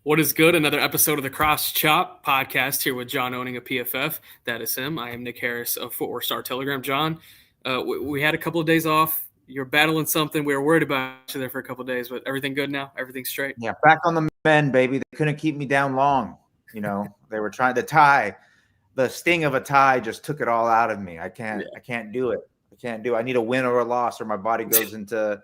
What is good? Another episode of the Cross Chop podcast here with John owning a PFF. That is him. I am Nick Harris of Footwear Star Telegram. John, we had a couple of days off. You're battling something. We were worried about you there for a couple of days, but everything good now? Everything straight? Yeah, back on the men, baby. They couldn't keep me down long. They were trying to tie. The sting of a tie just took it all out of me. I can't do it. I need a win or a loss, or my body goes into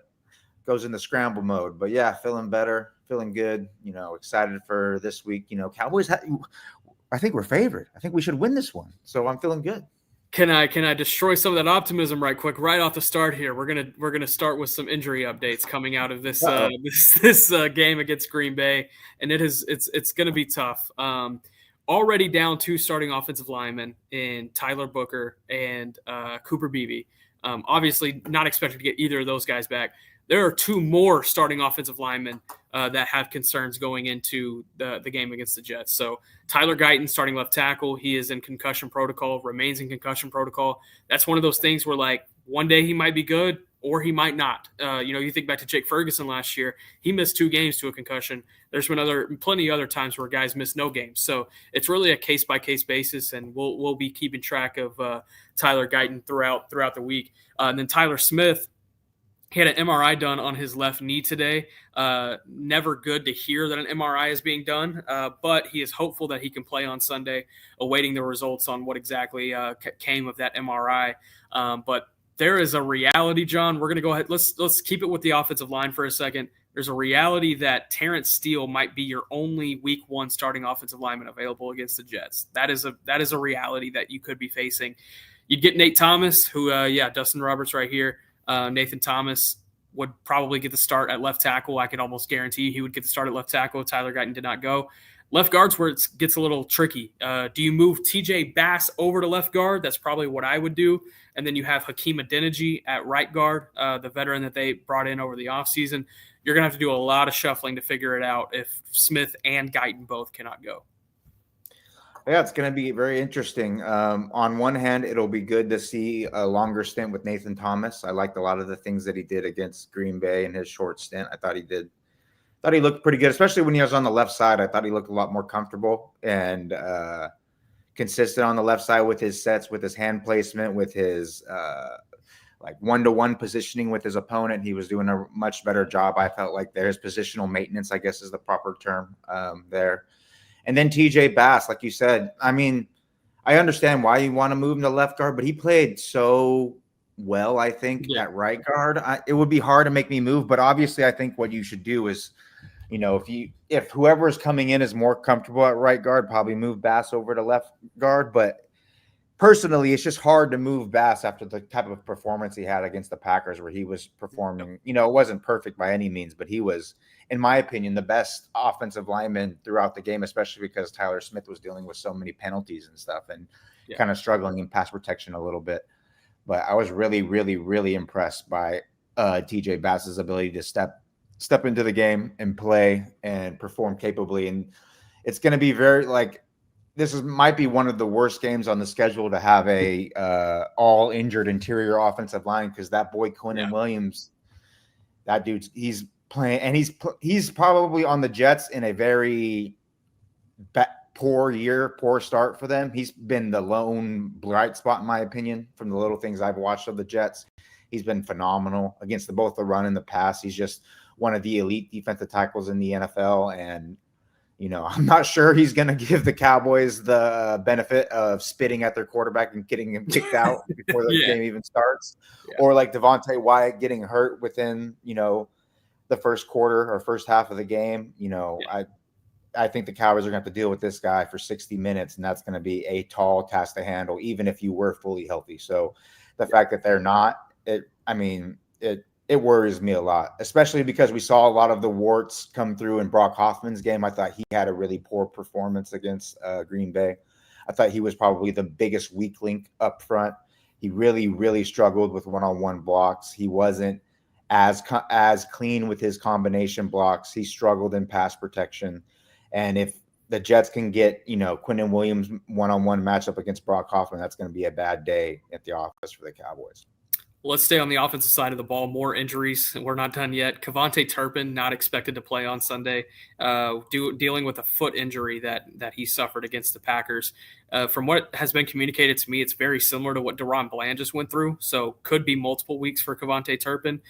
scramble mode. But yeah, feeling better, feeling good. Excited for this week. Cowboys. I think we're favored. I think we should win this one. So I'm feeling good. Can I destroy some of that optimism right quick, right off the start here? We're gonna start with some injury updates coming out of this game against Green Bay, and it's gonna be tough. Already down 2 starting offensive linemen in Tyler Booker and Cooper Beebe. Obviously, not expected to get either of those guys back. There are 2 more starting offensive linemen that have concerns going into the game against the Jets. So Tyler Guyton, starting left tackle, he is in concussion protocol, remains in concussion protocol. That's one of those things where, like, one day he might be good or he might not. You think back to Jake Ferguson last year. He missed 2 games to a concussion. There's been plenty of other times where guys miss no games. So it's really a case-by-case basis, and we'll be keeping track of Tyler Guyton throughout the week. And then Tyler Smith, he had an MRI done on his left knee today. Never good to hear that an MRI is being done, but he is hopeful that he can play on Sunday, awaiting the results on what exactly came of that MRI. But there is a reality, John. We're going to go ahead. Let's keep it with the offensive line for a second. There's a reality that Terrence Steele might be your only Week 1 starting offensive lineman available against the Jets. That is a reality that you could be facing. You'd get Nate Thomas, who, Dustin Roberts right here. Nathan Thomas would probably get the start at left tackle. I could almost guarantee he would get the start at left tackle. Tyler Guyton did not go. Left guard's where it gets a little tricky. Do you move TJ Bass over to left guard? That's probably what I would do. And then you have Hakeem Adeniji at right guard, the veteran that they brought in over the offseason. You're going to have to do a lot of shuffling to figure it out if Smith and Guyton both cannot go. Yeah, it's going to be very interesting. On one hand, it'll be good to see a longer stint with Nathan Thomas. I liked a lot of the things that he did against Green Bay in his short stint. I thought he looked pretty good, especially when he was on the left side. I thought he looked a lot more comfortable and consistent on the left side with his sets, with his hand placement, with his one-to-one positioning with his opponent. He was doing a much better job. I felt like there's positional maintenance, I guess is the proper term there. And then TJ Bass, like you said, I mean, I understand why you want to move him to left guard, but he played so well, I think, at right guard. It would be hard to make me move, but obviously I think what you should do is, if whoever is coming in is more comfortable at right guard, probably move Bass over to left guard. But personally, it's just hard to move Bass after the type of performance he had against the Packers, where he was performing, it wasn't perfect by any means, but he was, in my opinion, the best offensive lineman throughout the game, especially because Tyler Smith was dealing with so many penalties and stuff and kind of struggling in pass protection a little bit. But I was really, really, really impressed by TJ Bass's ability to step into the game and play and perform capably. And it's going to be might be one of the worst games on the schedule to have a all injured interior offensive line, because that boy Quinnen Williams, that dude, he's playing, and he's probably on the Jets in a very poor start for them. He's been the lone bright spot, in my opinion, from the little things I've watched of the Jets. He's been phenomenal against both the run and the pass. He's just one of the elite defensive tackles in the NFL, and I'm not sure he's going to give the Cowboys the benefit of spitting at their quarterback and getting him kicked out before the game even starts, or like Devontae Wyatt getting hurt within the first quarter or first half of the game. I think the Cowboys are going to have to deal with this guy for 60 minutes, and that's going to be a tall task to handle, even if you were fully healthy. So the fact that they're not, it worries me a lot, especially because we saw a lot of the warts come through in Brock Hoffman's game. I thought he had a really poor performance against Green Bay. I thought he was probably the biggest weak link up front. He really, really struggled with one-on-one blocks. He wasn't as clean with his combination blocks. He struggled in pass protection. And if the Jets can get, Quinnen Williams one-on-one matchup against Brock Hoffman, that's going to be a bad day at the office for the Cowboys. Let's stay on the offensive side of the ball. More injuries. We're not done yet. Kevontae Turpin not expected to play on Sunday, dealing with a foot injury that he suffered against the Packers. From what has been communicated to me, it's very similar to what Deron Bland just went through. So could be multiple weeks for Kevontae Turpin,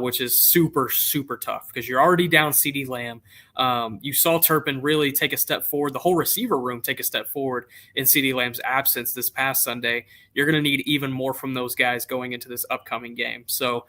which is super, super tough because you're already down CeeDee Lamb. You saw Turpin really take a step forward, the whole receiver room take a step forward in CeeDee Lamb's absence this past Sunday. You're going to need even more from those guys going into this upcoming game. So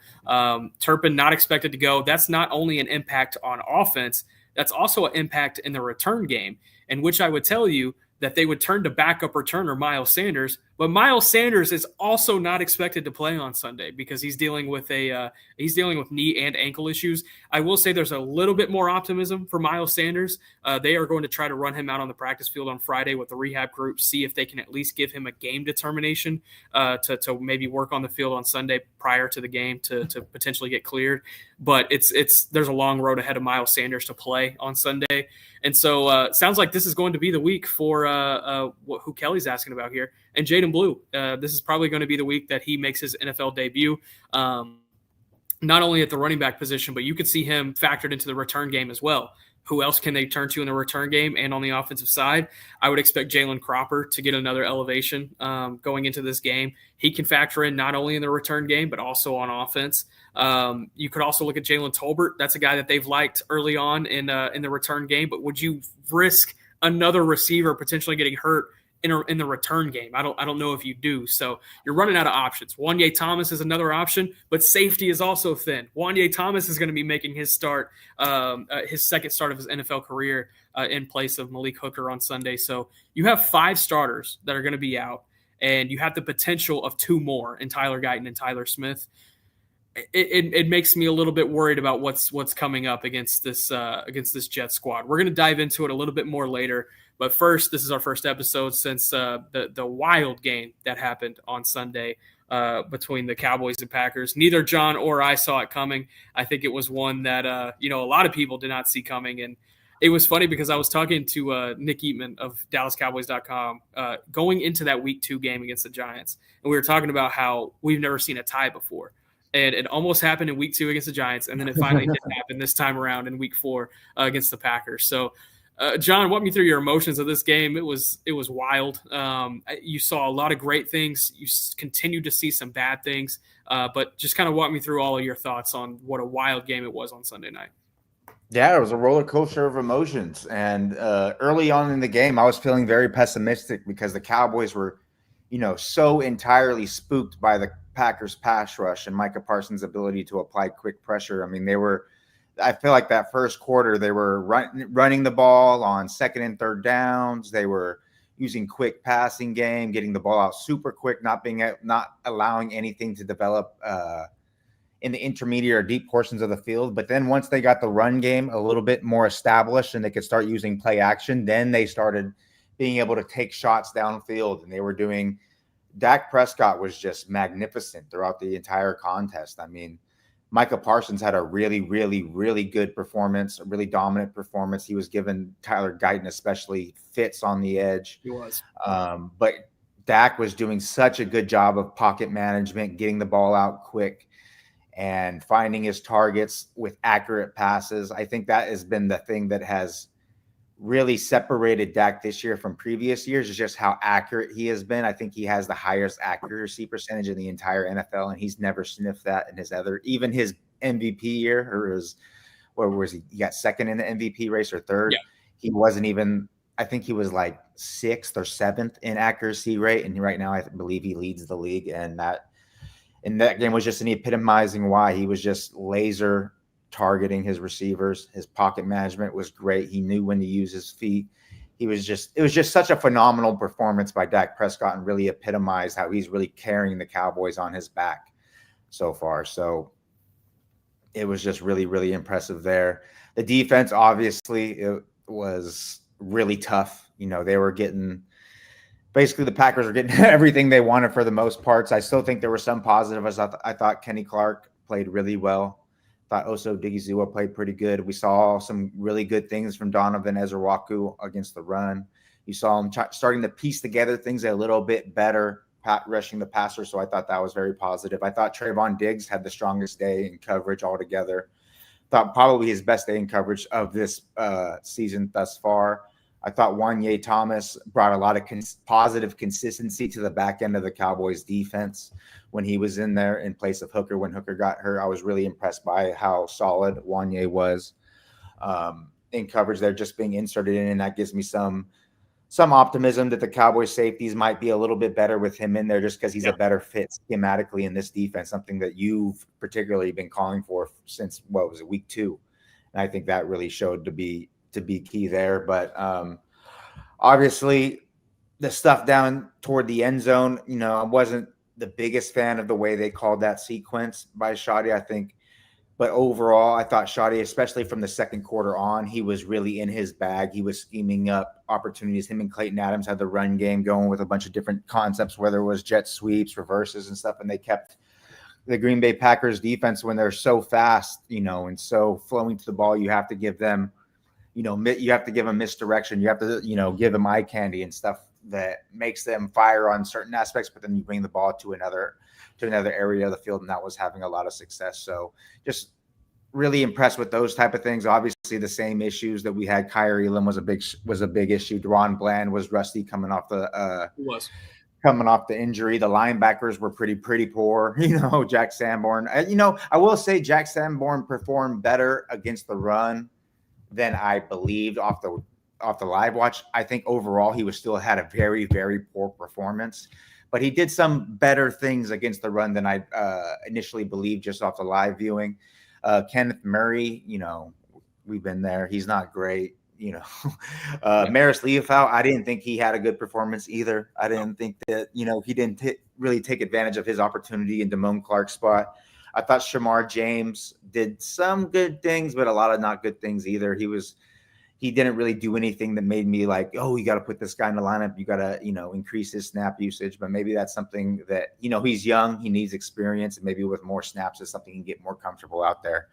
Turpin not expected to go. That's not only an impact on offense, that's also an impact in the return game, in which I would tell you that they would turn to backup returner Miles Sanders. But Miles Sanders is also not expected to play on Sunday because he's dealing with knee and ankle issues. I will say there's a little bit more optimism for Miles Sanders. They are going to try to run him out on the practice field on Friday with the rehab group, see if they can at least give him a game determination to maybe work on the field on Sunday prior to the game to potentially get cleared. But there's a long road ahead of Miles Sanders to play on Sunday. And so it sounds like this is going to be the week for who Kelly's asking about here. And Jaydon Blue, this is probably going to be the week that he makes his NFL debut, not only at the running back position, but you could see him factored into the return game as well. Who else can they turn to in the return game and on the offensive side? I would expect Jalen Cropper to get another elevation going into this game. He can factor in not only in the return game, but also on offense. You could also look at Jalen Tolbert. That's a guy that they've liked early on in the return game. But would you risk another receiver potentially getting hurt in the return game? I don't know if you do. So you're running out of options. Wanye Thomas is another option, but safety is also thin. Wanye Thomas is going to be making his start, his second start of his NFL career in place of Malik Hooker on Sunday. So you have 5 starters that are going to be out, and you have the potential of 2 more in Tyler Guyton and Tyler Smith. It makes me a little bit worried about what's coming up against this Jets squad. We're going to dive into it a little bit more later. But first, this is our first episode since the wild game that happened on Sunday between the Cowboys and Packers. Neither John or I saw it coming. I think it was one that a lot of people did not see coming. And it was funny because I was talking to Nick Eatman of DallasCowboys.com going into that Week 2 game against the Giants. And we were talking about how we've never seen a tie before. And it almost happened in Week 2 against the Giants. And then it finally did happen this time around in Week 4 against the Packers. So, John, walk me through your emotions of this game. It was wild. You saw a lot of great things. You continued to see some bad things. But just kind of walk me through all of your thoughts on what a wild game it was on Sunday night. Yeah, it was a roller coaster of emotions. And early on in the game, I was feeling very pessimistic because the Cowboys were, so entirely spooked by the Packers pass rush and Micah Parsons' ability to apply quick pressure. I mean, I feel like that first quarter, they were running the ball on second and third downs. They were using quick passing game, getting the ball out super quick, not allowing anything to develop in the intermediate or deep portions of the field. But then once they got the run game a little bit more established and they could start using play action, then they started being able to take shots downfield. And they were doing – Dak Prescott was just magnificent throughout the entire contest. I mean, Micah Parsons had a really, really, really good performance, a really dominant performance. He was giving Tyler Guyton especially fits on the edge. He was. But Dak was doing such a good job of pocket management, getting the ball out quick and finding his targets with accurate passes. I think that has been the thing that has really separated Dak this year from previous years, is just how accurate he has been. I think he has the highest accuracy percentage in the entire NFL, and he's never sniffed that in even his MVP year, or where was he? He got second in the MVP race or third. Yeah. He wasn't even, I think he was like 6th or 7th in accuracy rate. And right now I believe he leads the league. And that game was just an epitomizing why. He was just laser targeting his receivers. His pocket management was great. He knew when to use his feet. It was just such a phenomenal performance by Dak Prescott, and really epitomized how he's really carrying the Cowboys on his back so far. So it was just really, really impressive there. The defense, obviously, it was really tough. They were getting, basically the Packers were getting everything they wanted for the most parts. I still think there were some positives. I thought Kenny Clark played really well. Thought Oso Digizua played pretty good. We saw some really good things from Donovan Ezrawaku against the run. You saw him starting to piece together things a little bit better rushing the passer, so I thought that was very positive. I thought Trayvon Diggs had the strongest day in coverage altogether. Thought probably his best day in coverage of this season thus far. I thought Wanye Thomas brought a lot of positive consistency to the back end of the Cowboys defense when he was in there in place of Hooker. When Hooker got hurt, I was really impressed by how solid Wanye was in coverage there, just being inserted in, and that gives me some optimism that the Cowboys safeties might be a little bit better with him in there, just because he's a better fit schematically in this defense, something that you've particularly been calling for since, what was it, week 2. And I think that really showed to be key there. But obviously the stuff down toward the end zone, I wasn't the biggest fan of the way they called that sequence by Shoddy, I think. But overall, I thought Shoddy, especially from the second quarter on, he was really in his bag. He was scheming up opportunities. Him and Clayton Adams had the run game going with a bunch of different concepts, whether it was jet sweeps, reverses, and stuff. And they kept the Green Bay Packers defense, when they're so fast, and so flowing to the ball, you have to give them, you have to give them misdirection. You have to, give them eye candy and stuff that makes them fire on certain aspects, but then you bring the ball to another area of the field, and that was having a lot of success. So just really impressed with those type of things. Obviously the same issues that we had. Kyrie Elam was a big issue. Deron Bland was rusty coming off the injury. The linebackers were pretty poor. Jack Sanborn. I will say Jack Sanborn performed better against the run than I believed off the live watch. I think overall he still had a very, very poor performance, but he did some better things against the run than I initially believed just off the live viewing. Kenneth Murray, we've been there. He's not great. Maris Leofau, I didn't think he had a good performance either. I didn't think that, he didn't really take advantage of his opportunity in Damone Clark's spot. I thought Shamar James did some good things, but a lot of not good things either. He didn't really do anything that made me like, oh, you got to put this guy in the lineup. You got to, increase his snap usage. But maybe that's something that, he's young. He needs experience. And maybe with more snaps is something he can get more comfortable out there.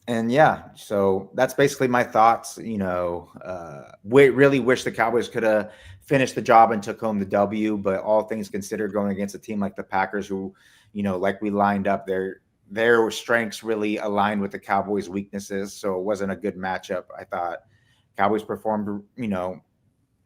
And yeah, so that's basically my thoughts. We really wish the Cowboys could have finished the job and took home the W. But all things considered, going against a team like the Packers, who, like we lined up there, their strengths really aligned with the Cowboys' weaknesses, so it wasn't a good matchup. I thought Cowboys performed,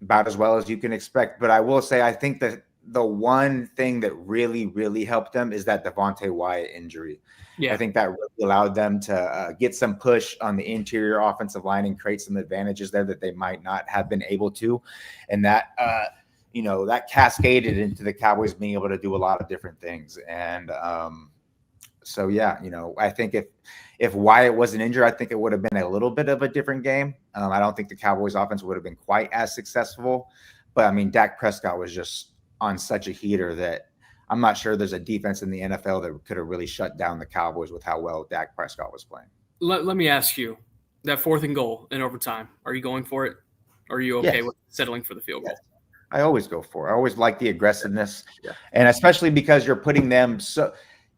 about as well as you can expect. But I will say, I think that the one thing that really, really helped them is that Devontae Wyatt injury. Yeah. I think that really allowed them to get some push on the interior offensive line and create some advantages there that they might not have been able to. And that, that cascaded into the Cowboys being able to do a lot of different things. And, so yeah, I think if Wyatt wasn't injured, I think it would have been a little bit of a different game. I don't think the Cowboys offense would have been quite as successful, but I mean, Dak Prescott was just on such a heater that I'm not sure there's a defense in the NFL that could have really shut down the Cowboys with how well Dak Prescott was playing. Let me ask you, that 4th and goal in overtime, are you going for it? Or are you okay with settling for the field goal? I always go for it. I always like the aggressiveness, and especially because you're putting them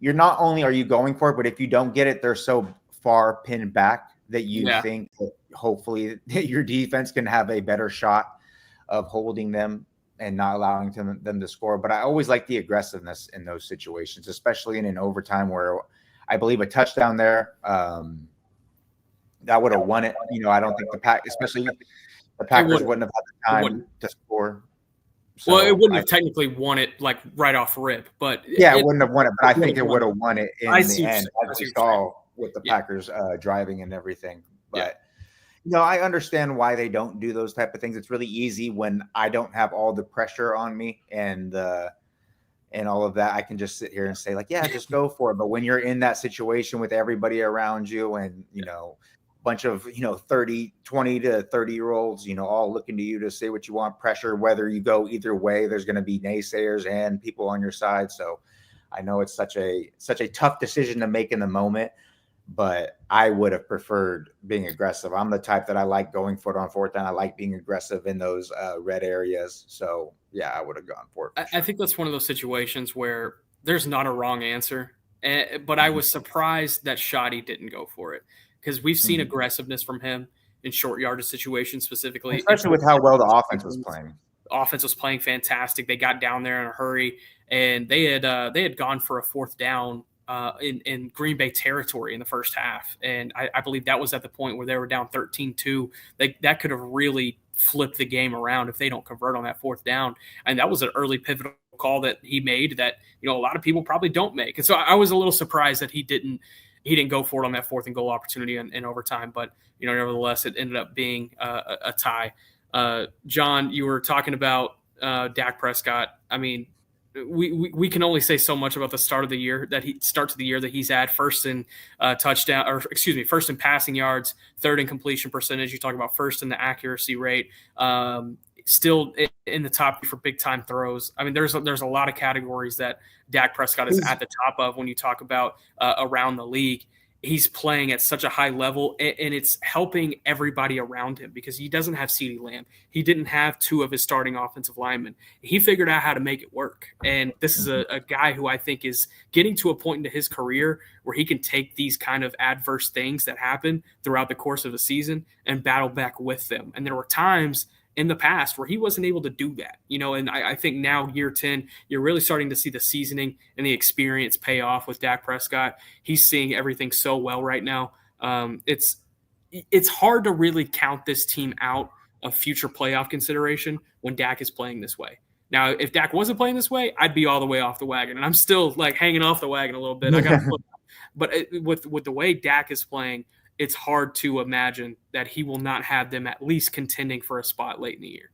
you're not only are you going for it, but if you don't get it, they're so far pinned back that you think that hopefully your defense can have a better shot of holding them and not allowing them to score. But I always like the aggressiveness in those situations, especially in an overtime where I believe a touchdown there that would have won it. I don't think the Packers wouldn't have had the time to score. So it wouldn't have technically won it like right off rip, but it wouldn't have won it. But I think it would have won it in the end, as we saw with the Packers driving and everything. But I understand why they don't do those type of things. It's really easy when I don't have all the pressure on me and all of that. I can just sit here and say like, yeah, just go for it. But when you're in that situation with everybody around you and bunch of 20 to 30-year-olds all looking to you to say what you want, pressure, whether you go either way, there's going to be naysayers and people on your side. So I know it's such a tough decision to make in the moment, but I would have preferred being aggressive. I'm the type that I like going for it on 4th down. I like being aggressive in those red areas. So yeah, I would have gone for it. I think that's one of those situations where there's not a wrong answer, but I was surprised that Shoddy didn't go for it. Because we've seen aggressiveness from him in short yardage situations specifically. Especially with how well the offense was playing. offense was playing fantastic. They got down there in a hurry, and they had gone for a fourth down in Green Bay territory in the first half. And I believe that was at the point where they were down 13-2. That could have really flipped the game around if they don't convert on that fourth down. And that was an early pivotal call that he made that, a lot of people probably don't make. And so I was a little surprised that he didn't go for it on that fourth and goal opportunity in overtime. But, nevertheless, it ended up being a tie. John, you were talking about Dak Prescott. I mean, we can only say so much about the start of the year that he's at first in first in passing yards, third in completion percentage. You talk about first in the accuracy rate, still in the top for big time throws. I mean, there's a lot of categories that Dak Prescott is at the top of when you talk about around the league. He's playing at such a high level, and it's helping everybody around him because he doesn't have CeeDee Lamb. He didn't have two of his starting offensive linemen. He figured out how to make it work. And this is a guy who I think is getting to a point into his career where he can take these kind of adverse things that happen throughout the course of the season and battle back with them. And there were times in the past where he wasn't able to do that, and I think now year 10, you're really starting to see the seasoning and the experience pay off with Dak Prescott. He's seeing everything so well right now. It's hard to really count this team out of future playoff consideration when Dak is playing this way. Now, if Dak wasn't playing this way, I'd be all the way off the wagon, and I'm still like hanging off the wagon a little bit. But with the way Dak is playing, it's hard to imagine that he will not have them at least contending for a spot late in the year.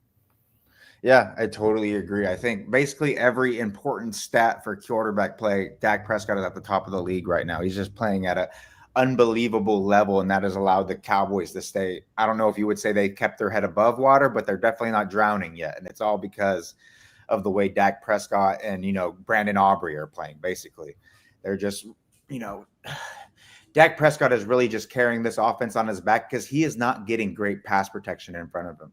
Yeah, I totally agree. I think basically every important stat for quarterback play, Dak Prescott is at the top of the league right now. He's just playing at an unbelievable level, and that has allowed the Cowboys to stay. I don't know if you would say they kept their head above water, but they're definitely not drowning yet. And it's all because of the way Dak Prescott and, Brandon Aubrey are playing, basically. They're just, Dak Prescott is really just carrying this offense on his back because he is not getting great pass protection in front of him.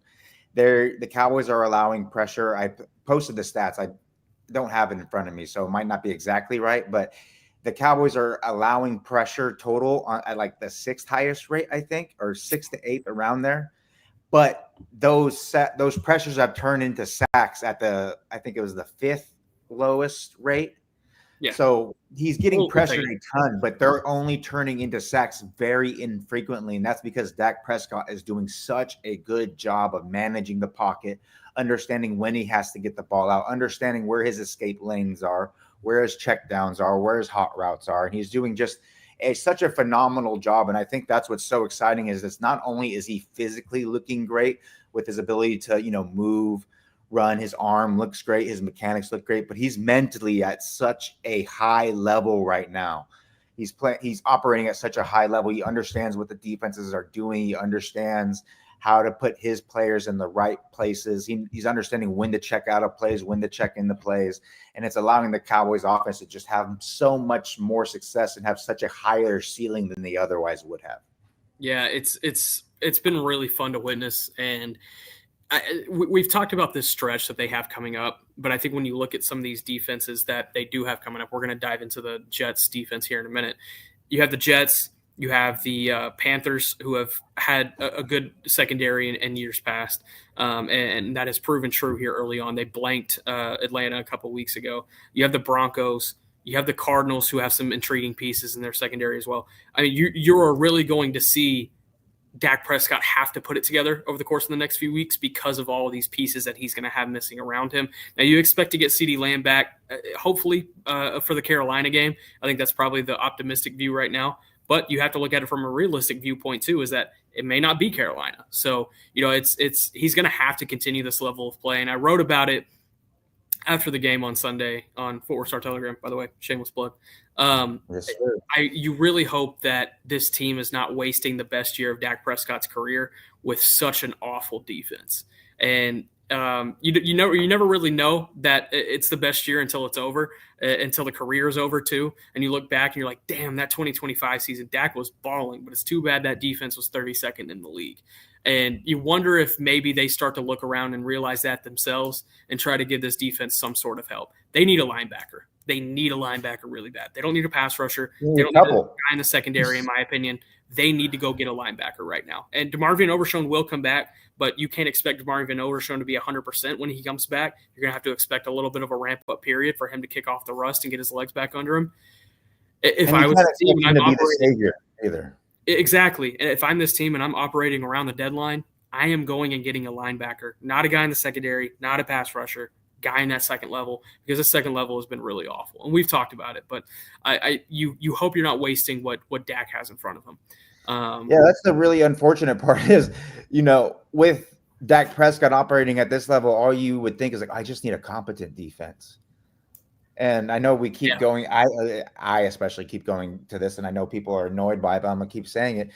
The Cowboys are allowing pressure. I posted the stats. I don't have it in front of me, so it might not be exactly right, but the Cowboys are allowing pressure total at like the sixth highest rate, I think, or sixth to eighth around there. But those pressures have turned into sacks at I think it was the fifth lowest rate. Yeah. So he's getting pressured a ton, but they're only turning into sacks very infrequently. And that's because Dak Prescott is doing such a good job of managing the pocket, understanding when he has to get the ball out, understanding where his escape lanes are, where his checkdowns are, where his hot routes are. And he's doing just such a phenomenal job. And I think that's what's so exciting is it's not only is he physically looking great with his ability to, move, run, his arm looks great, his mechanics look great, but he's mentally at such a high level right now. He's operating at such a high level. He understands what the defenses are doing. He understands how to put his players in the right places. He's understanding when to check out of plays, when to check in the plays, and it's allowing the Cowboys offense to just have so much more success and have such a higher ceiling than they otherwise would have. Yeah, it's been really fun to witness, and we've talked about this stretch that they have coming up, but I think when you look at some of these defenses that they do have coming up, we're going to dive into the Jets defense here in a minute. You have the Jets, you have the Panthers, who have had a good secondary in years past, and that has proven true here early on. They blanked Atlanta a couple weeks ago. You have the Broncos. You have the Cardinals, who have some intriguing pieces in their secondary as well. I mean, you're really going to see Dak Prescott have to put it together over the course of the next few weeks because of all of these pieces that he's going to have missing around him. Now, you expect to get CeeDee Lamb back, hopefully, for the Carolina game. I think that's probably the optimistic view right now. But you have to look at it from a realistic viewpoint, too, is that it may not be Carolina. So, he's going to have to continue this level of play. And I wrote about it after the game on Sunday on Fort Worth Star Telegram, by the way, shameless plug. Yes, you really hope that this team is not wasting the best year of Dak Prescott's career with such an awful defense. And you never really know that it's the best year until it's over, until the career is over too. And you look back and you're like, damn, that 2025 season, Dak was balling, but it's too bad that defense was 32nd in the league. And you wonder if maybe they start to look around and realize that themselves and try to give this defense some sort of help. They need a linebacker. they need a linebacker really bad. They don't need a pass rusher. You They need a don't need a couple. guy in the secondary, in my opinion. They need to go get a linebacker right now. And DeMarvion Overshown will come back, but you can't expect DeMarvion Overshown to be 100% when he comes back. You're going to have to expect a little bit of a ramp-up period for him to kick off the rust and get his legs back under him. If I was this team, and I'm to be the operating savior either. exactly, and if I'm this team and I'm operating around the deadline, I am going and getting a linebacker, not a guy in the secondary, not a pass rusher, guy in that second level, because the second level has been really awful, and we've talked about it. But you hope you're not wasting what Dak has in front of him. Yeah, that's the really unfortunate part is, with Dak Prescott operating at this level, all you would think is like, I just need a competent defense. And I know we keep going. I especially keep going to this, and I know people are annoyed by it, but I'm gonna keep saying it.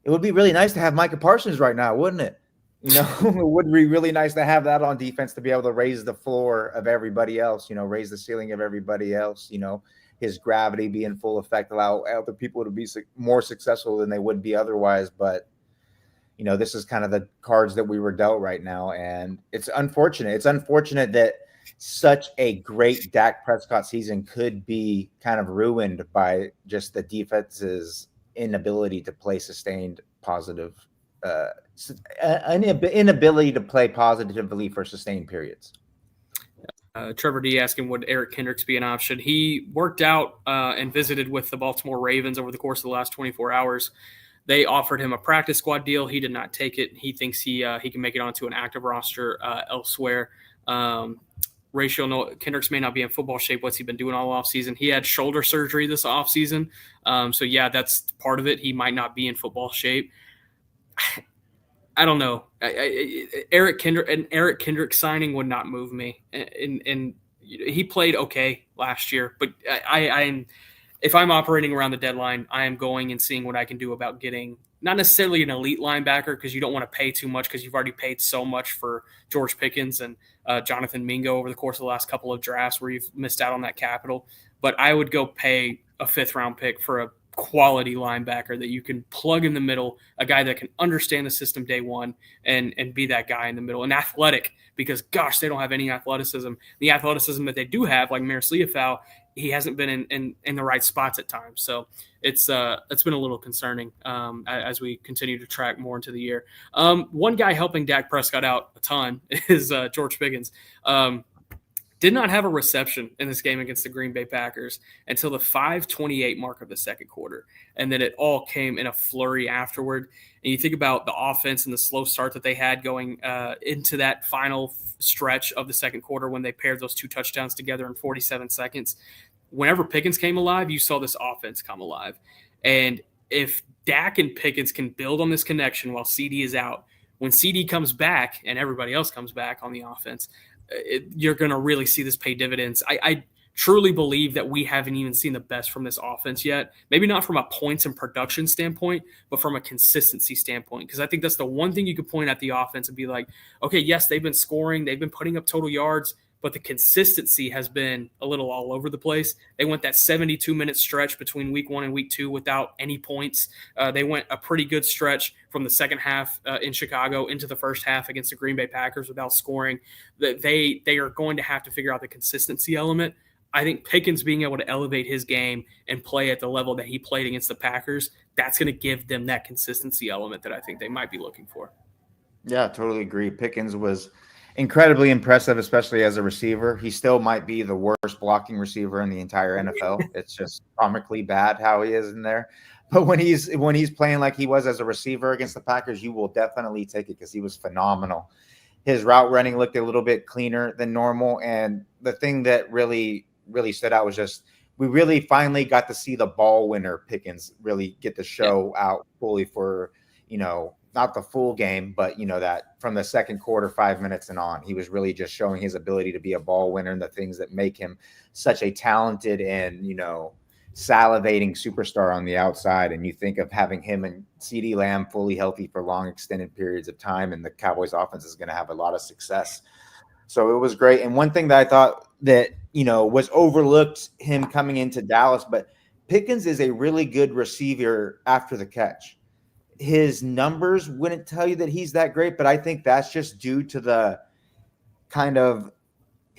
It would be really nice to have Micah Parsons right now, wouldn't it? It would be really nice to have that on defense to be able to raise the floor of everybody else, raise the ceiling of everybody else, his gravity be in full effect, allow other people to be more successful than they would be otherwise. But, this is kind of the cards that we were dealt right now. And it's unfortunate. It's unfortunate that such a great Dak Prescott season could be kind of ruined by just the defense's inability to play sustained positive, inability to play positively for sustained periods. Trevor D asking, would Eric Kendricks be an option? He worked out and visited with the Baltimore Ravens over the course of the last 24 hours. They offered him a practice squad deal. He did not take it. He thinks he can make it onto an active roster elsewhere. Kendricks may not be in football shape. What's he been doing all offseason? He had shoulder surgery this offseason. So, yeah, that's part of it. He might not be in football shape. I don't know. Eric Kendricks signing would not move me. And he played okay last year. But if I'm operating around the deadline, I am going and seeing what I can do about getting not necessarily an elite linebacker, because you don't want to pay too much because you've already paid so much for George Pickens and Jonathan Mingo over the course of the last couple of drafts where you've missed out on that capital. But I would go pay a 5th-round pick for a quality linebacker that you can plug in the middle, a guy that can understand the system day one and be that guy in the middle, and athletic, because, gosh, they don't have any athleticism. The athleticism that they do have, like Maris Liufau, he hasn't been in the right spots at times. So it's been a little concerning as we continue to track more into the year. One guy helping Dak Prescott out a ton is George Pickens. Did not have a reception in this game against the Green Bay Packers until the 5:28 mark of the second quarter. And then it all came in a flurry afterward. And you think about the offense and the slow start that they had going into that final stretch of the second quarter when they paired those 2 touchdowns together in 47 seconds. Whenever Pickens came alive, you saw this offense come alive. And if Dak and Pickens can build on this connection while CeeDee is out, when CeeDee comes back and everybody else comes back on the offense, you're going to really see this pay dividends. I truly believe that we haven't even seen the best from this offense yet. Maybe not from a points and production standpoint, but from a consistency standpoint. Because I think that's the one thing you could point at the offense and be like, okay, yes, they've been scoring, they've been putting up total yards, but the consistency has been a little all over the place. They went that 72-minute stretch between week 1 and week 2 without any points. They went a pretty good stretch from the second half in Chicago into the first half against the Green Bay Packers without scoring. They are going to have to figure out the consistency element. I think Pickens being able to elevate his game and play at the level that he played against the Packers, that's going to give them that consistency element that I think they might be looking for. Yeah, totally agree. Pickens was incredibly impressive, especially as a receiver. He still might be the worst blocking receiver in the entire NFL. It's just comically bad how he is in there. But when he's playing like he was as a receiver against the Packers, you will definitely take it because he was phenomenal. His route running looked a little bit cleaner than normal. And the thing that really stood out was just we really finally got to see the ball winner Pickens really get the show out fully for, not the full game, but that from the second quarter, 5 minutes and on, he was really just showing his ability to be a ball winner and the things that make him such a talented and, salivating superstar on the outside. And you think of having him and CeeDee Lamb fully healthy for long extended periods of time, and the Cowboys offense is going to have a lot of success. So it was great. And one thing that I thought that, was overlooked him coming into Dallas, but Pickens is a really good receiver after the catch. His numbers wouldn't tell you that he's that great, but I think that's just due to the kind of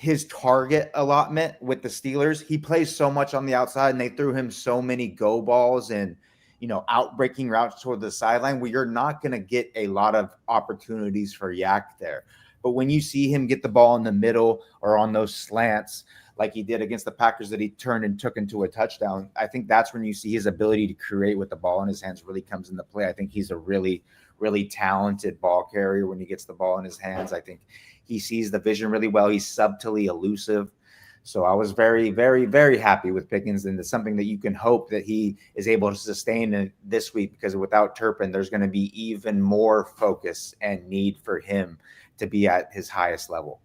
his target allotment with the Steelers. He plays so much on the outside, and they threw him so many go balls and, out-breaking routes toward the sideline where you're not going to get a lot of opportunities for Yak there. But when you see him get the ball in the middle or on those slants, like he did against the Packers that he turned and took into a touchdown, I think that's when you see his ability to create with the ball in his hands really comes into play. I think he's a really, really talented ball carrier when he gets the ball in his hands. I think he sees the vision really well. He's subtly elusive. So I was very, very, very happy with Pickens, and it's something that you can hope that he is able to sustain this week, because without Turpin, there's going to be even more focus and need for him to be at his highest level.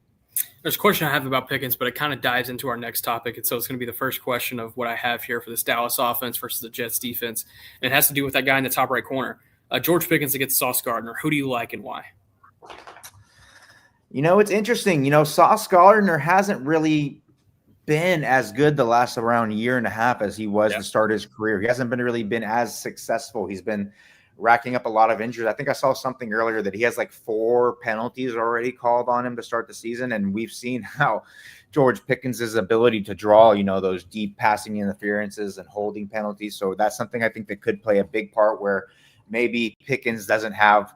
There's a question I have about Pickens, but it kind of dives into our next topic. And so it's going to be the first question of what I have here for this Dallas offense versus the Jets defense. And it has to do with that guy in the top right corner, George Pickens against Sauce Gardner. Who do you like and why? It's interesting. Sauce Gardner hasn't really been as good the last around year and a half as he was to start his career. He hasn't really been as successful. He's been racking up a lot of injuries. I think I saw something earlier that he has like 4 penalties already called on him to start the season. And we've seen how George Pickens' ability to draw, those deep passing interferences and holding penalties. So that's something I think that could play a big part, where maybe Pickens doesn't have,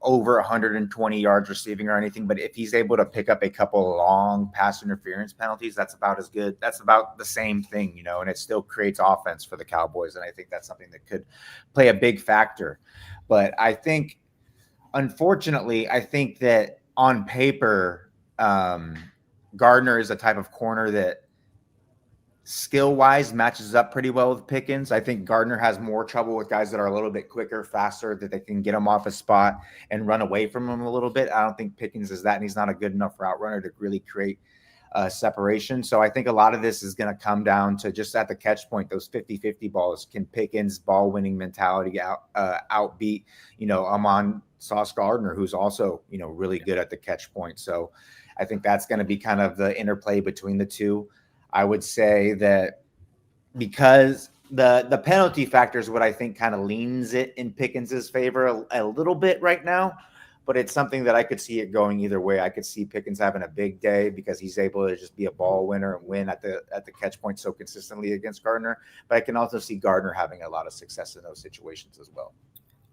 over 120 yards receiving or anything, but if he's able to pick up a couple long pass interference penalties, that's about as good. That's about the same thing, and it still creates offense for the Cowboys. And I think that's something that could play a big factor. But I think, unfortunately, I think that on paper, Gardner is a type of corner that skill-wise matches up pretty well with Pickens. I think Gardner has more trouble with guys that are a little bit quicker, faster, that they can get him off a spot and run away from him a little bit. I don't think Pickens is that, and he's not a good enough route runner to really create separation. So I think a lot of this is going to come down to just at the catch point, those 50-50 balls. Can Pickens' ball-winning mentality outbeat, Amon Sauce Gardner, who's also, really good at the catch point. So I think that's going to be kind of the interplay between the two. I would say that because the penalty factor is what I think kind of leans it in Pickens' favor a little bit right now, but it's something that I could see it going either way. I could see Pickens having a big day because he's able to just be a ball winner and win at the catch point so consistently against Gardner. But I can also see Gardner having a lot of success in those situations as well.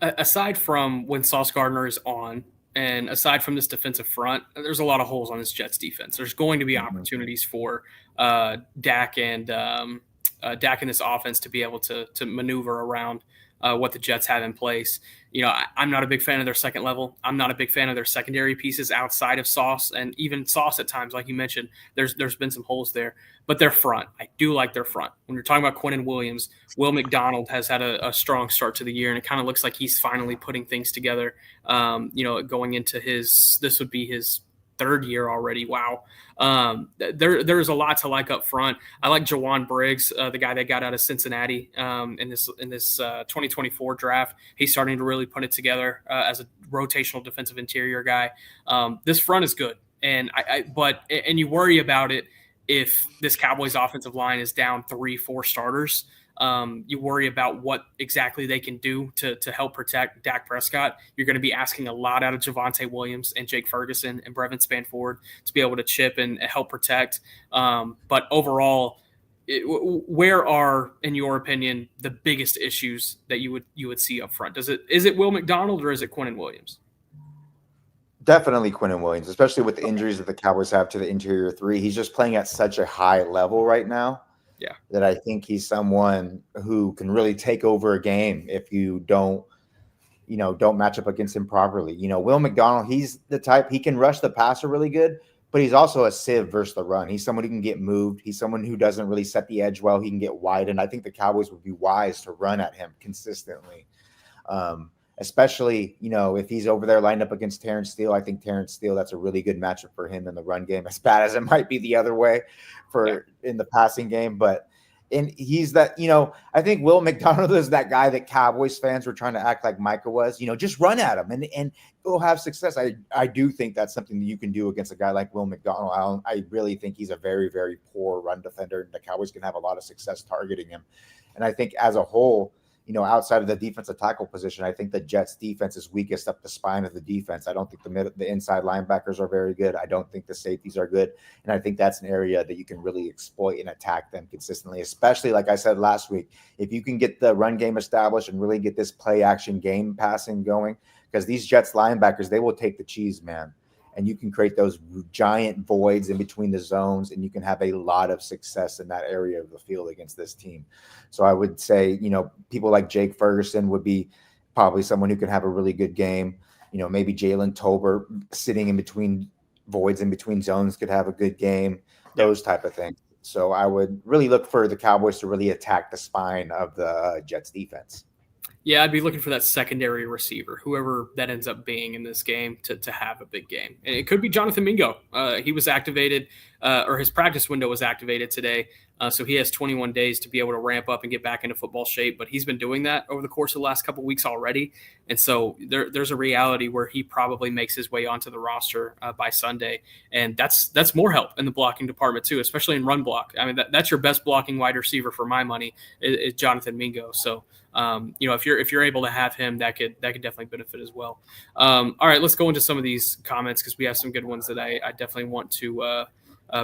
Aside from when Sauce Gardner is on, and aside from this defensive front, there's a lot of holes on this Jets defense. There's going to be opportunities for Dak and Dak in this offense to be able to maneuver around what the Jets have in place. I'm not a big fan of their second level. I'm not a big fan of their secondary pieces outside of Sauce, and even Sauce at times, like you mentioned, there's been some holes there. But their front, I do like their front. When you're talking about Quinnen Williams, Will McDonald has had a strong start to the year, and it kind of looks like he's finally putting things together. Going into this would be his 3rd year already. Wow. There's a lot to like up front. I like Jawan Briggs, the guy that got out of Cincinnati in this 2024 draft. He's starting to really put it together as a rotational defensive interior guy. This front is good, and but you worry about it if this Cowboys offensive line is down 3-4 starters. You worry about what exactly they can do to help protect Dak Prescott. You're going to be asking a lot out of Javonte Williams and Jake Ferguson and Brevin Spanford to be able to chip and help protect. But overall, where are, in your opinion, the biggest issues that you would see up front? Is it Will McDonald or is it Quinnen Williams? Definitely Quinnen Williams, especially with the injuries that the Cowboys have to the interior 3. He's just playing at such a high level right now. Yeah, that I think he's someone who can really take over a game if you don't match up against him properly. Will McDonald, he's the type, he can rush the passer really good, but he's also a sieve versus the run. He's someone who can get moved. He's someone who doesn't really set the edge well. He can get wide, and I think the Cowboys would be wise to run at him consistently. Especially, if he's over there lined up against Terrence Steele. I think Terrence Steele, that's a really good matchup for him in the run game, as bad as it might be the other way in the passing game. But he's that, I think Will McDonald is that guy that Cowboys fans were trying to act like Micah was, just run at him and he'll have success. I do think that's something that you can do against a guy like Will McDonald. I really think he's a very, very poor run defender, and the Cowboys can have a lot of success targeting him. And I think as a whole, outside of the defensive tackle position, I think the Jets defense is weakest up the spine of the defense. I don't think the inside linebackers are very good. I don't think the safeties are good. And I think that's an area that you can really exploit and attack them consistently, especially like I said last week, if you can get the run game established and really get this play action game passing going, because these Jets linebackers, they will take the cheese, man. And you can create those giant voids in between the zones, and you can have a lot of success in that area of the field against this team. So I would say, people like Jake Ferguson would be probably someone who can have a really good game. Maybe Jalen Tolbert sitting in between voids, in between zones, could have a good game, those type of things. So I would really look for the Cowboys to really attack the spine of the Jets defense. Yeah, I'd be looking for that secondary receiver, whoever that ends up being in this game, to have a big game. And it could be Jonathan Mingo. He was activated, or his practice window was activated today. So he has 21 days to be able to ramp up and get back into football shape. But he's been doing that over the course of the last couple of weeks already. And so there's a reality where he probably makes his way onto the roster by Sunday. And that's more help in the blocking department too, especially in run block. I mean, that's your best blocking wide receiver for my money is Jonathan Mingo. So if you're able to have him, that could definitely benefit as well. All right, let's go into some of these comments because we have some good ones that I definitely want to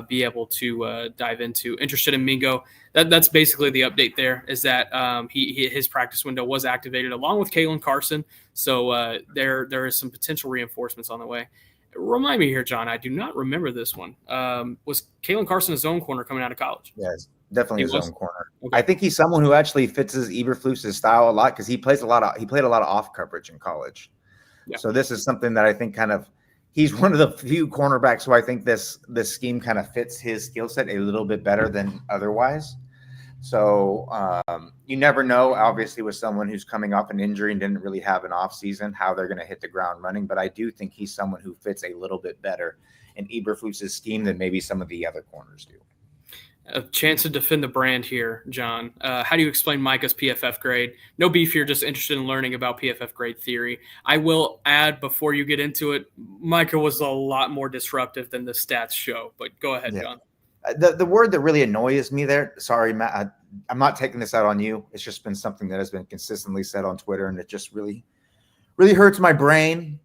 be able to dive into. Interested in Mingo. That's basically the update there, is that his practice window was activated along with Kalen Carson. So there is some potential reinforcements on the way. Remind me here, John, I do not remember this one. Was Kalen Carson a zone corner coming out of college? Yes, definitely a zone corner. Okay. I think he's someone who actually fits his Eberflus' style a lot because he played a lot of off coverage in college. Yeah. So this is something that I think he's one of the few cornerbacks who I think this scheme kind of fits his skill set a little bit better than otherwise. So you never know, obviously, with someone who's coming off an injury and didn't really have an off season, how they're going to hit the ground running. But I do think he's someone who fits a little bit better in Eberflus' scheme than maybe some of the other corners do. A chance to defend the brand here, John. How do you explain Micah's PFF grade? No beef here, just interested in learning about PFF grade theory. I will add before you get into it, Micah was a lot more disruptive than the stats show, but go ahead, John. The word that really annoys me there, sorry, Matt, I'm not taking this out on you. It's just been something that has been consistently said on Twitter, and it just really, really hurts my brain,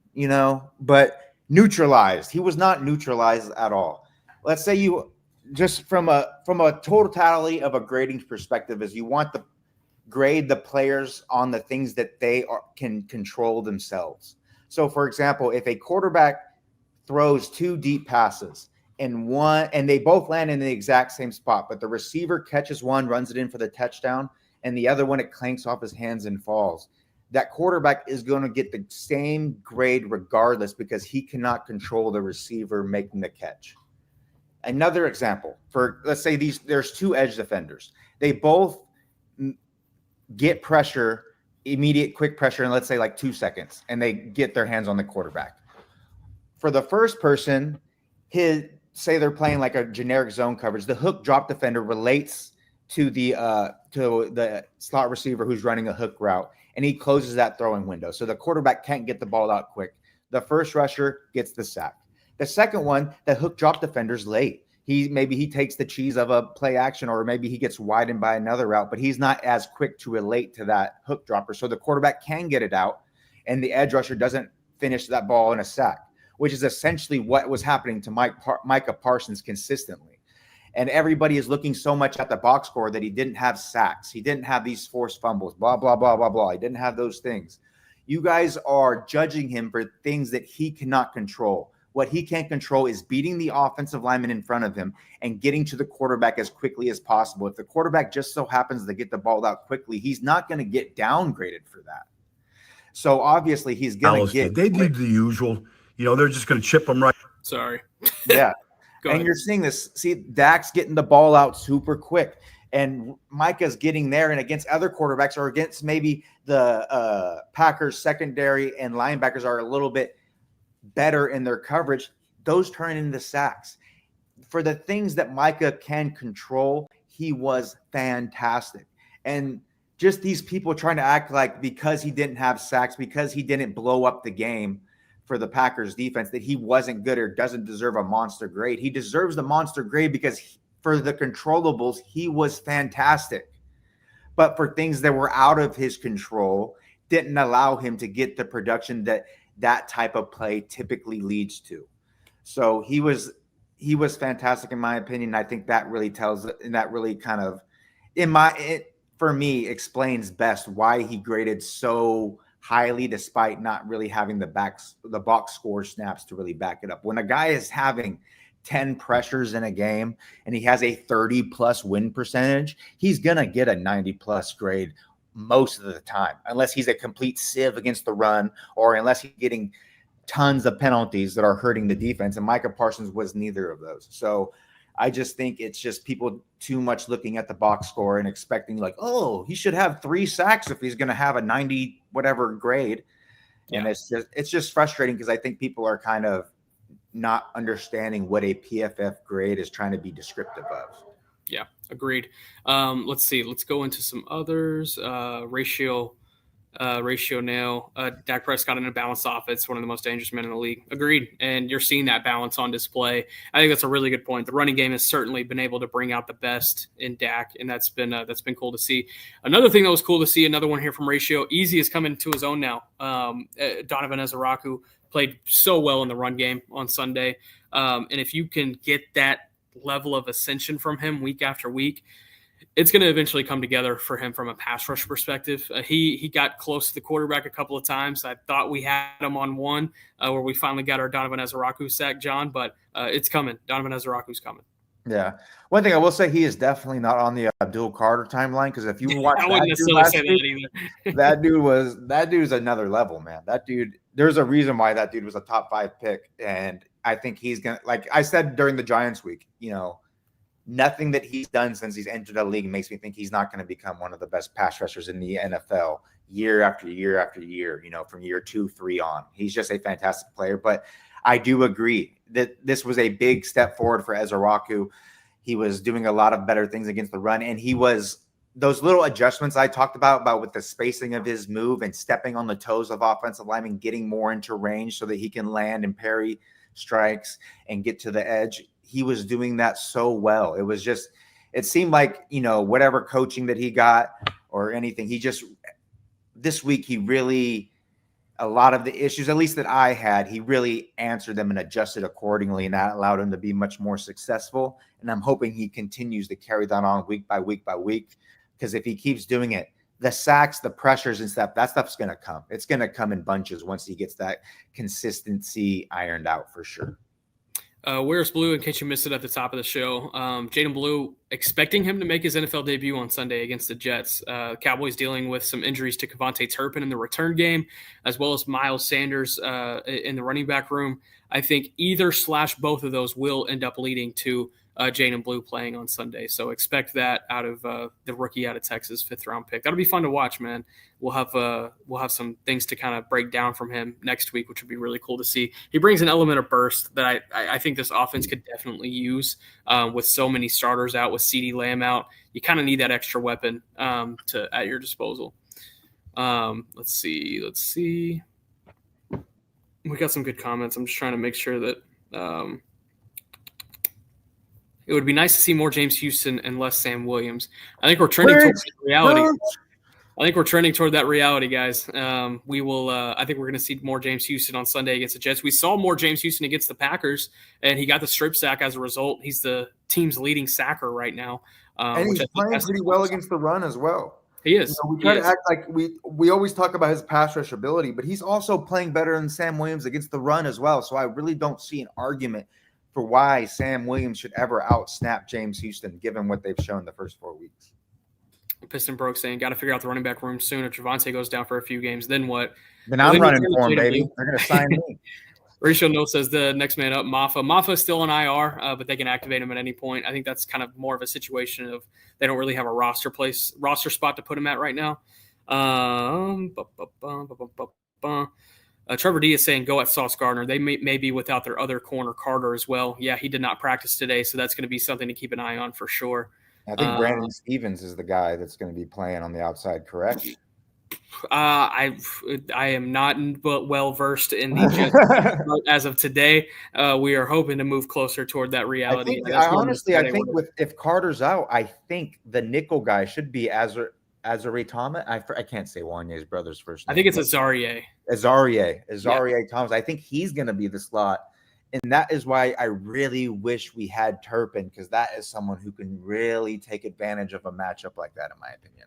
but neutralized. He was not neutralized at all. Let's say you just from a totality of a grading perspective is you want to grade the players on the things that they can control themselves. So, for example, if a quarterback throws 2 deep passes and they both land in the exact same spot, but the receiver catches one, runs it in for the touchdown, and the other one, it clanks off his hands and falls, that quarterback is going to get the same grade regardless because he cannot control the receiver making the catch. Another example, for let's say there's 2 edge defenders. They both get pressure, immediate quick pressure, in let's say like 2 seconds, and they get their hands on the quarterback. For the first person, say they're playing like a generic zone coverage, the hook drop defender relates to the slot receiver who's running a hook route, and he closes that throwing window. So the quarterback can't get the ball out quick. The first rusher gets the sack. The second one, the hook drop defender's late. Maybe he takes the cheese of a play action, or maybe he gets widened by another route, but he's not as quick to relate to that hook dropper. So the quarterback can get it out, and the edge rusher doesn't finish that ball in a sack, which is essentially what was happening to Micah Parsons consistently. And everybody is looking so much at the box score that he didn't have sacks. He didn't have these forced fumbles, blah, blah, blah, blah, blah. He didn't have those things. You guys are judging him for things that he cannot control. What he can't control is beating the offensive lineman in front of him and getting to the quarterback as quickly as possible. If the quarterback just so happens to get the ball out quickly, he's not going to get downgraded for that. So obviously he's going to get. They did the usual. They're just going to chip him right. Sorry. Yeah. And you're seeing this. See, Dak's getting the ball out super quick, and Micah's getting there. And against other quarterbacks or against maybe the Packers secondary and linebackers are a little bit better in their coverage, those turn into sacks. For the things that Micah can control, he was fantastic. And just these people trying to act like because he didn't have sacks, because he didn't blow up the game for the Packers defense, that he wasn't good or doesn't deserve a monster grade. He deserves the monster grade because for the controllables, he was fantastic. but for things that were out of his control, didn't allow him to get the production that type of play typically leads to. So he was fantastic in my opinion. I think that really kind of for me explains best why he graded so highly despite not really having the box score snaps to really back it up. When a guy is having 10 pressures in a game and he has a 30+ win percentage, he's going to get a 90+ grade most of the time, unless he's a complete sieve against the run or unless he's getting tons of penalties that are hurting the defense. And Micah Parsons was neither of those. So I just think it's just people too much looking at the box score and expecting like, oh, he should have 3 sacks if he's going to have a 90 whatever grade. And it's just frustrating because I think people are kind of not understanding what a PFF grade is trying to be descriptive of. Yeah, agreed. Let's see. Let's go into some others. Ratio now. Dak Prescott in a balanced offense, one of the most dangerous men in the league. Agreed. And you're seeing that balance on display. I think that's a really good point. The running game has certainly been able to bring out the best in Dak, and that's been cool to see. Another thing that was cool to see, another one here from Ratio, Easy is coming to his own now. Donovan Ezaraku played so well in the run game on Sunday. And if you can get that level of ascension from him week after week, it's going to eventually come together for him from a pass rush perspective. He got close to the quarterback a couple of times. I thought we had him on one where we finally got our Donovan Ezaraku sack, John, but it's coming. Donovan Ezaraku's coming. Yeah. One thing I will say, he is definitely not on the Abdul Carter timeline, because if you watch that dude's another level, man. That dude, there's a reason why that dude was a top 5 pick. And I think he's going to, like I said during the Giants week, nothing that he's done since he's entered the league makes me think he's not going to become one of the best pass rushers in the NFL year after year after year, from year 2, 3 on. He's just a fantastic player. But I do agree that this was a big step forward for Ezaraku. He was doing a lot of better things against the run. And he was those little adjustments I talked about with the spacing of his move and stepping on the toes of offensive linemen, getting more into range so that he can land and parry strikes and get to the edge. He was doing that so well. It seemed like, whatever coaching that he got or anything, this week, a lot of the issues, at least that I had, he really answered them and adjusted accordingly. And that allowed him to be much more successful. And I'm hoping he continues to carry that on week by week by week, because if he keeps doing it, the sacks, the pressures and stuff, that stuff's going to come. It's going to come in bunches once he gets that consistency ironed out for sure. Where's Blue, in case you missed it at the top of the show? Jaydon Blue, expecting him to make his NFL debut on Sunday against the Jets. Cowboys dealing with some injuries to Kevontae Turpin in the return game, as well as Miles Sanders in the running back room. I think either/both of those will end up leading to Jaydon Blue playing on Sunday. So expect that out of the rookie out of Texas, 5th-round pick. That'll be fun to watch, man. We'll have some things to kind of break down from him next week, which would be really cool to see. He brings an element of burst that I think this offense could definitely use with so many starters out, with CeeDee Lamb out. You kind of need that extra weapon at your disposal. Let's see. We got some good comments. I'm just trying to make sure that it would be nice to see more James Houston and less Sam Williams. I think we're trending towards reality. I think we're trending toward that reality, guys. We will. I think we're going to see more James Houston on Sunday against the Jets. We saw more James Houston against the Packers, and he got the strip sack as a result. He's the team's leading sacker right now. And he's playing pretty well against the run as well. He is. We try to act like we always talk about his pass rush ability, but he's also playing better than Sam Williams against the run as well. So I really don't see an argument for why Sam Williams should ever out-snap James Houston, given what they've shown the first 4 weeks. Piston Broke saying, got to figure out the running back room soon. If Javonte goes down for a few games, then what? Then I'm running for him, baby. They're going to sign me. Rachel Note says the next man up, Maffa. Maffa is still on IR, but they can activate him at any point. I think that's kind of more of a situation of they don't really have a roster spot to put him at right now. Trevor D is saying go at Sauce Gardner. They may be without their other corner, Carter, as well. Yeah, he did not practice today, so that's going to be something to keep an eye on for sure. I think Brandon Stevens is the guy that's going to be playing on the outside, correct? I am not well versed in the Jets as of today. We are hoping to move closer toward that reality. I think if Carter's out, I think the nickel guy should be Azari Thomas. I can't say Wanye's brother's first I name. think it's Azarie. Azarie Thomas. I think he's going to be the slot. And that is why I really wish we had Turpin, because that is someone who can really take advantage of a matchup like that, in my opinion.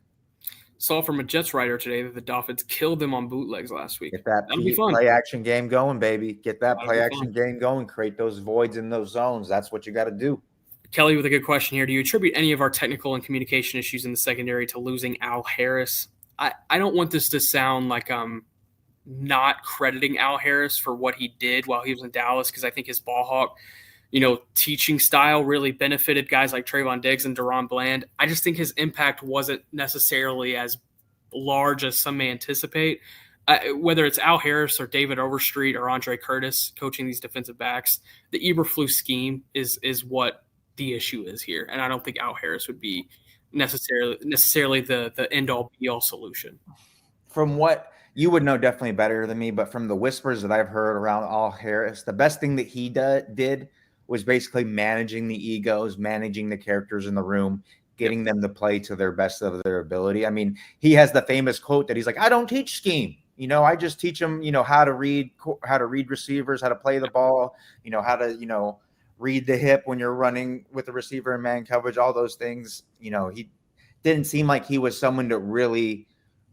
Saw from a Jets writer today that the Dolphins killed them on bootlegs last week. Get that That'll be fun. play action game going, baby. Get that That'll play be action fun. game going. Create those voids in those zones. That's what you got to do. Kelly with a good question here. Do you attribute any of our technical and communication issues in the secondary to losing Al Harris? I don't want this to sound like I'm not crediting Al Harris for what he did while he was in Dallas, because I think his ball hawk, teaching style really benefited guys like Trayvon Diggs and Deron Bland. I just think his impact wasn't necessarily as large as some may anticipate. Whether it's Al Harris or David Overstreet or Andre Curtis coaching these defensive backs, the Eberflus scheme is what the issue is here. And I don't think Al Harris would be necessarily the end-all be-all solution. From what you would know definitely better than me, but from the whispers that I've heard around Al Harris, the best thing that he did was basically managing the egos, managing the characters in the room, getting them to play to their best of their ability. I mean, he has the famous quote that he's like, I don't teach scheme. I just teach them, how to read receivers, how to play the ball, how to, read the hip when you're running with the receiver in man coverage, all those things. He didn't seem like he was someone that really,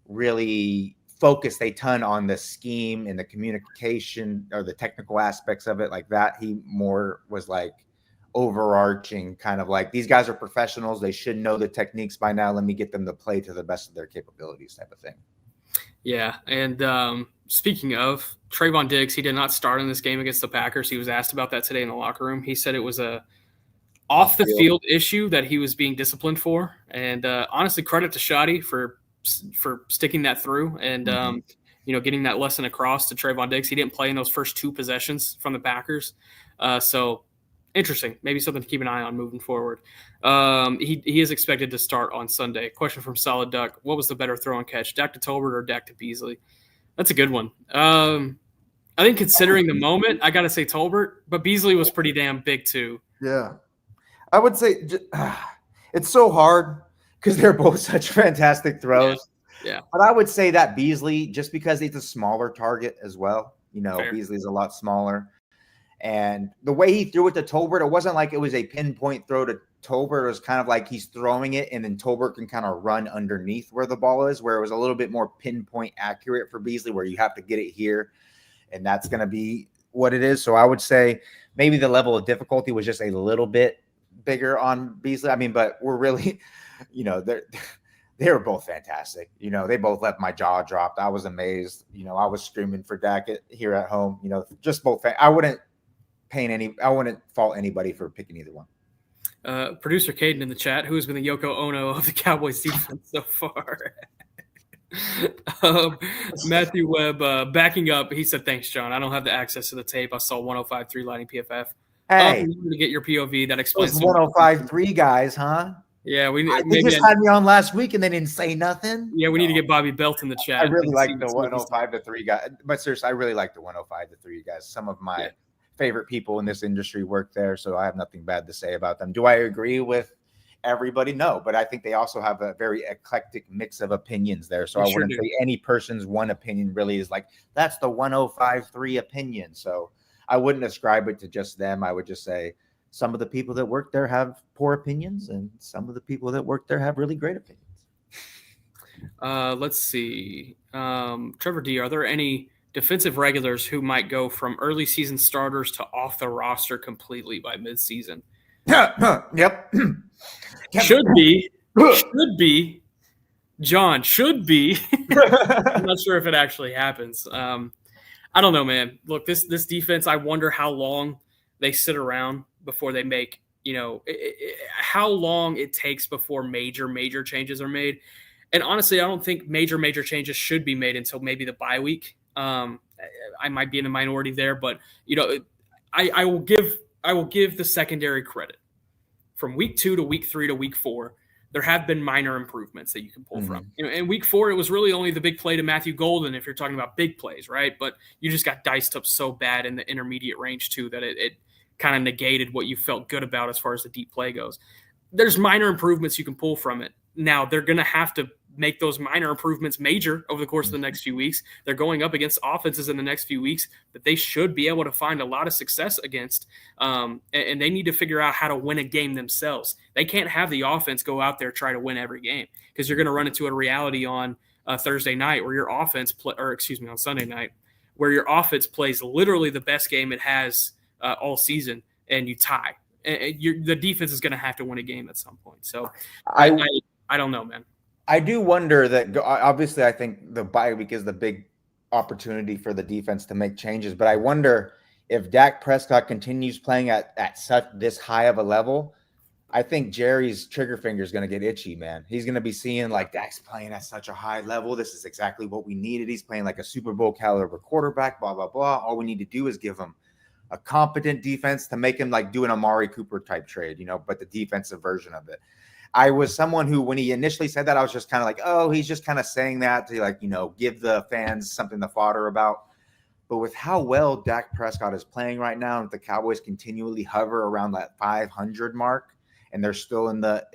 really focused a ton on the scheme and the communication or the technical aspects of it like that. He more was like overarching, kind of like, these guys are professionals. They should know the techniques by now. Let me get them to play to the best of their capabilities type of thing. Yeah. And speaking of Trayvon Diggs, he did not start in this game against the Packers. He was asked about that today in the locker room. He said it was a off the field issue that he was being disciplined for. And honestly, credit to Shoddy for sticking that through and, getting that lesson across to Trayvon Diggs. He didn't play in those first two possessions from the Packers. So interesting. Maybe something to keep an eye on moving forward. He is expected to start on Sunday. Question from Solid Duck. What was the better throw and catch, Dak to Tolbert or Dak to Beasley? That's a good one. I think considering the moment, I got to say Tolbert, but Beasley was pretty damn big too. Yeah. I would say it's so hard because they're both such fantastic throws. Yeah. But I would say that Beasley, just because he's a smaller target as well. Fair. Beasley's a lot smaller. And the way he threw it to Tolbert, it wasn't like it was a pinpoint throw to Tolbert. It was kind of like he's throwing it and then Tolbert can kind of run underneath where the ball is, where it was a little bit more pinpoint accurate for Beasley, where you have to get it here. And that's going to be what it is. So I would say maybe the level of difficulty was just a little bit bigger on Beasley. I mean, but we're really, they were both fantastic. They both left my jaw dropped. I was amazed. I was screaming for Dak here at home. Just both. I wouldn't fault anybody for picking either one. Producer Caden in the chat, who has been the Yoko Ono of the Cowboys defense so far? Matthew Webb backing up. He said, "Thanks, John. I don't have the access to the tape. I saw 105.3 Lighting PFF. Hey, to get your POV that explains those 105.3 guys, huh? Yeah, they just had me on last week and they didn't say nothing. Yeah, we need to get Bobby Belt in the chat. I really like the 105.3 guys, but seriously, I really like the 105.3 guys. Some of my favorite people in this industry work there, so I have nothing bad to say about them. Do I agree with everybody? No, but I think they also have a very eclectic mix of opinions there. So I wouldn't say any person's one opinion really is like, that's the 105.3 opinion. So I wouldn't ascribe it to just them. I would just say some of the people that work there have poor opinions and some of the people that work there have really great opinions. Let's see. Trevor D, are there any defensive regulars who might go from early season starters to off the roster completely by midseason? Yep. Should be. John, should be. I'm not sure if it actually happens. I don't know, man. Look, this defense, I wonder how long they sit around before they make, how long it takes before major changes are made. And honestly, I don't think major changes should be made until maybe the bye week. I might be in the minority there, but I will give the secondary credit. From week 2 to week 3 to week 4, there have been minor improvements that you can pull from. In week 4, it was really only the big play to Matthew Golden if you're talking about big plays, right? But you just got diced up so bad in the intermediate range too that it kind of negated what you felt good about as far as the deep play goes. There's minor improvements you can pull from it. Now, they're going to have to make those minor improvements major over the course of the next few weeks. They're going up against offenses in the next few weeks that they should be able to find a lot of success against, and they need to figure out how to win a game themselves. They can't have the offense go out there try to win every game, because you're going to run into a reality on Thursday night where your offense on Sunday night, where your offense plays literally the best game it has all season, and you tie. The defense is going to have to win a game at some point. So I don't know, man. I do wonder that, obviously, I think the bye week is the big opportunity for the defense to make changes. But I wonder if Dak Prescott continues playing at this high of a level, I think Jerry's trigger finger is going to get itchy, man. He's going to be seeing like Dak's playing at such a high level. This is exactly what we needed. He's playing like a Super Bowl caliber quarterback, blah, blah, blah. All we need to do is give him a competent defense to make him like do an Amari Cooper type trade, but the defensive version of it. I was someone who, when he initially said that, I was just kind of like, oh, he's just kind of saying that to like, give the fans something to fodder about. But with how well Dak Prescott is playing right now, and the Cowboys continually hover around that 500 mark, and they're still in the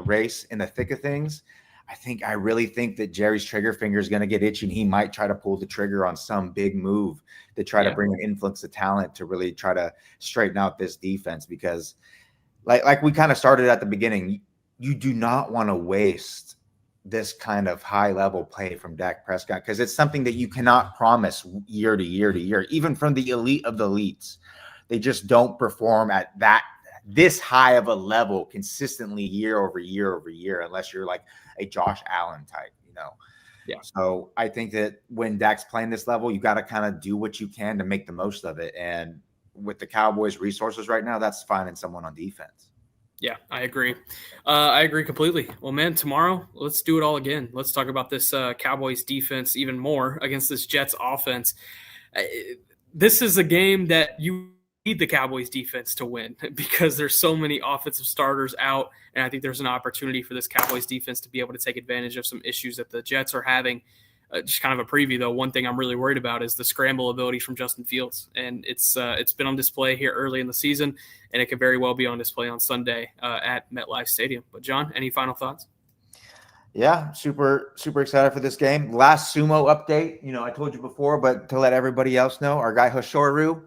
race, in the thick of things, I really think that Jerry's trigger finger is going to get itchy, and he might try to pull the trigger on some big move to try to bring an influx of talent to really try to straighten out this defense. Because like we kind of started at the beginning, you do not want to waste this kind of high level play from Dak Prescott, because it's something that you cannot promise year to year to year, even from the elite of the elites. They just don't perform at this high of a level consistently year over year over year, unless you're like a Josh Allen type, Yeah. So I think that when Dak's playing this level, you got to kind of do what you can to make the most of it. And with the Cowboys' resources right now, that's finding someone on defense. Yeah, I agree. I agree completely. Well, man, tomorrow, let's do it all again. Let's talk about this Cowboys defense even more against this Jets offense. This is a game that you need the Cowboys defense to win, because there's so many offensive starters out, and I think there's an opportunity for this Cowboys defense to be able to take advantage of some issues that the Jets are having. Just kind of a preview, though, one thing I'm really worried about is the scramble ability from Justin Fields, and it's been on display here early in the season, and it could very well be on display on Sunday at MetLife Stadium. But John, any final thoughts? Yeah, super, super excited for this game. Last sumo update, I told you before, but to let everybody else know, our guy Hoshoru,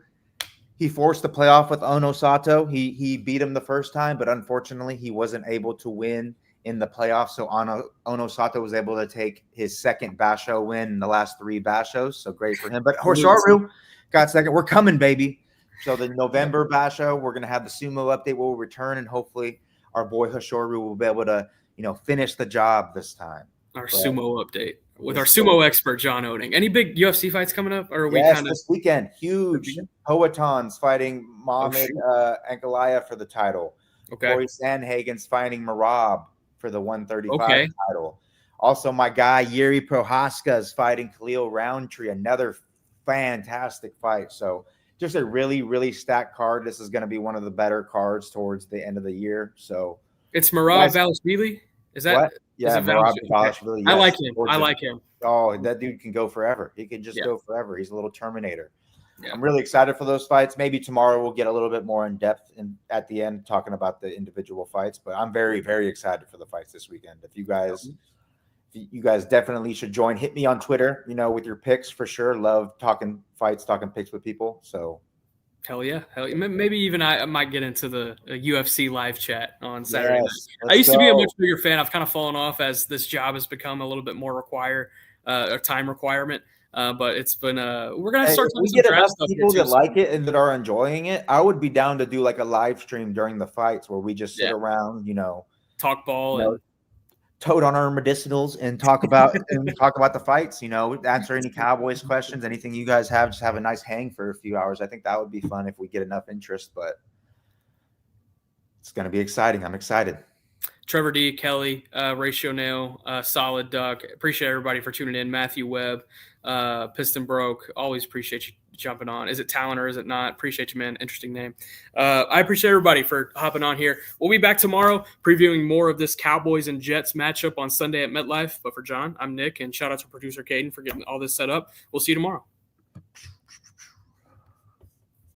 he forced the playoff with Ono Sato. He beat him the first time, but unfortunately he wasn't able to win in the playoffs. So Ono Sato was able to take his second Basho win in the last 3 Bashos. So great for him. But Hoshoru got second. We're coming, baby. So the November Basho, we're going to have the sumo update. We'll return, and hopefully our boy Hoshoru will be able to, finish the job this time. Our sumo update with our sumo expert, John Oening. Any big UFC fights coming up? Or are we this weekend. Huge. Hoatan's fighting Mohamed Ankalaev for the title. Okay. Corey Sandhagen's fighting Marab for the 135 title. Also, my guy Yuri Prohaska is fighting Khalil Roundtree, another fantastic fight. So just a really, really stacked card. This is going to be one of the better cards towards the end of the year. So it's Marab Valashvili? Is that what? Yeah, Marab Valashvili. Yes. I like him. I like him. Oh, that dude can go forever. He can just go forever. He's a little Terminator. Yeah. I'm really excited for those fights. Maybe tomorrow we'll get a little bit more in depth at the end talking about the individual fights. But I'm very, very excited for the fights this weekend. If you guys definitely should join. Hit me on Twitter, with your picks for sure. Love talking fights, talking picks with people. So hell yeah. Maybe even I might get into the UFC live chat on Saturday night. I used to be a much bigger fan. I've kind of fallen off as this job has become a little bit more a time requirement. But it's been we're gonna start doing some draft stuff. People that like it and that are enjoying it, I would be down to do like a live stream during the fights where we just sit around, talk ball and toad on our medicinals and talk about the fights. Answer any Cowboys questions, anything you guys have. Just have a nice hang for a few hours. I think that would be fun if we get enough interest. But it's gonna be exciting. I'm excited. Trevor D, Kelly, Ratio Nail, Solid Duck. Appreciate everybody for tuning in. Matthew Webb, Piston Broke. Always appreciate you jumping on. Is it Talon or is it not? Appreciate you, man. Interesting name. I appreciate everybody for hopping on here. We'll be back tomorrow previewing more of this Cowboys and Jets matchup on Sunday at MetLife. But for John, I'm Nick, and shout out to producer Caden for getting all this set up. We'll see you tomorrow.